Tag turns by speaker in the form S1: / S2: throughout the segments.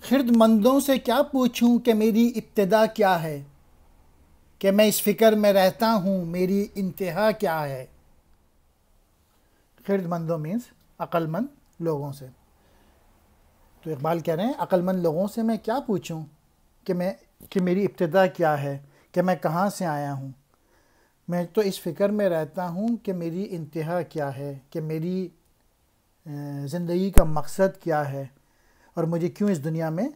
S1: خرد مندوں سے کیا پوچھوں کہ میری ابتدا کیا ہے، کہ میں اس فکر میں رہتا ہوں میری انتہا کیا ہے۔ خرد مندوں مینس عقل مند لوگوں سے۔ تو اقبال کہہ رہے ہیں عقل مند لوگوں سے میں کیا پوچھوں کہ میری ابتدا کیا ہے، کہ میں کہاں سے آیا ہوں۔ میں تو اس فکر میں رہتا ہوں کہ میری انتہا کیا ہے، کہ میری زندگی کا مقصد کیا ہے، اور مجھے کیوں اس دنیا میں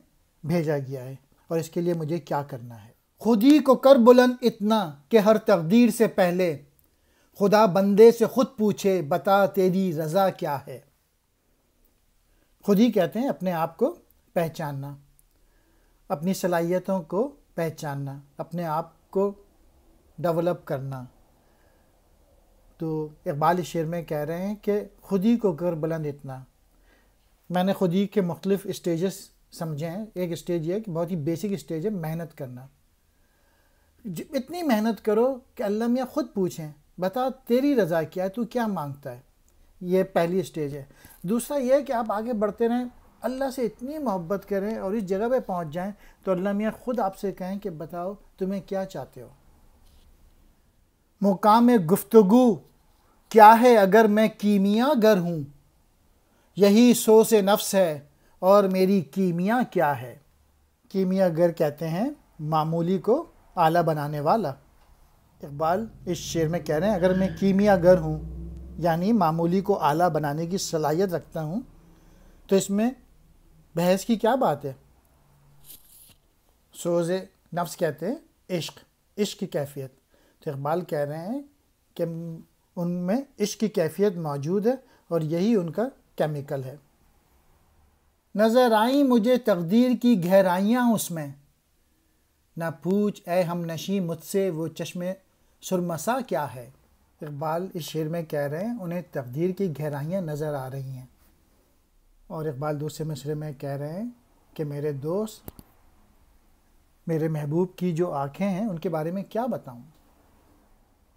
S1: بھیجا گیا ہے، اور اس کے لیے مجھے کیا کرنا ہے۔ خود ہی کو کر بلند اتنا کہ ہر تقدیر سے پہلے خدا بندے سے خود پوچھے بتا تیری رضا کیا ہے۔ خود ہی کہتے ہیں اپنے آپ کو پہچاننا، اپنی صلاحیتوں کو پہچاننا، اپنے آپ کو ڈیولپ کرنا۔ تو اقبال اس شعر میں کہہ رہے ہیں کہ خود ہی کو کر بلند اتنا۔ میں نے خود ہی کے مختلف اسٹیجز سمجھے ہیں۔ ایک اسٹیج یہ ہے کہ بہت ہی بیسک اسٹیج ہے محنت کرنا۔ اتنی محنت کرو کہ اللہ میاں خود پوچھیں بتا تیری رضا کیا ہے، تو کیا مانگتا ہے۔ یہ پہلی اسٹیج ہے۔ دوسرا یہ ہے کہ آپ آگے بڑھتے رہیں، اللہ سے اتنی محبت کریں اور اس جگہ پہ پہنچ جائیں تو اللہ میاں خود آپ سے کہیں کہ بتاؤ تمہیں کیا چاہتے ہو۔ مقام گفتگو کیا ہے اگر میں کیمیا گر ہوں، یہی سوس نفس ہے اور میری کیمیا کیا ہے۔ کیمیا گر کہتے ہیں معمولی کو اعلیٰ بنانے والا۔ اقبال اس شعر میں کہہ رہے ہیں اگر میں کیمیا گر ہوں یعنی معمولی کو اعلیٰ بنانے کی صلاحیت رکھتا ہوں تو اس میں بحث کی کیا بات ہے۔ سوز نفس کہتے ہیں عشق کی کیفیت۔ تو اقبال کہہ رہے ہیں کہ ان میں عشق کی کیفیت موجود ہے اور یہی ان کا کیمیکل ہے۔ نظر آئیں مجھے تقدیر کی گہرائیاں اس میں، نہ پوچھ اے ہم نشیں مجھ سے وہ چشم سرمسا کیا ہے۔ اقبال اس شعر میں کہہ رہے ہیں انہیں تقدیر کی گہرائیاں نظر آ رہی ہیں، اور اقبال دوسرے مصرعے میں کہہ رہے ہیں کہ میرے دوست میرے محبوب کی جو آنکھیں ہیں ان کے بارے میں کیا بتاؤں۔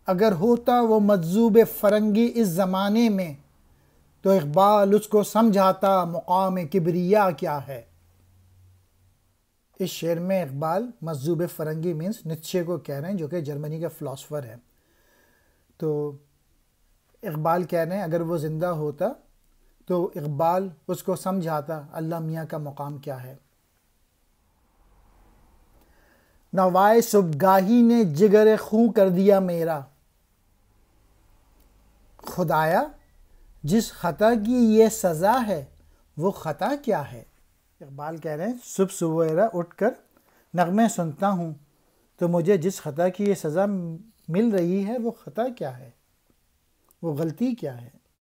S1: اگر ہوتا وہ مجذوب فرنگی اس زمانے میں تو اقبال اس کو سمجھاتا مقام کبریا کیا ہے۔ اس شعر میں اقبال مجذوب فرنگی مینس نیتشے کو کہہ رہے ہیں جو کہ جرمنی کا فلاسفر ہے۔ تو اقبال کہہ رہے ہیں اگر وہ زندہ ہوتا تو اقبال اس کو سمجھاتا اللہ میاں کا مقام کیا ہے۔ نوائے صبحگاہی نے جگر خوں کر دیا میرا، خدایا جس خطا کی یہ سزا ہے وہ خطا کیا ہے۔ اقبال کہہ رہے ہیں صبح سویرا اٹھ کر نغمے سنتا ہوں تو مجھے جس خطا کی یہ سزا مل رہی ہے وہ خطا کیا ہے، وہ غلطی کیا ہے۔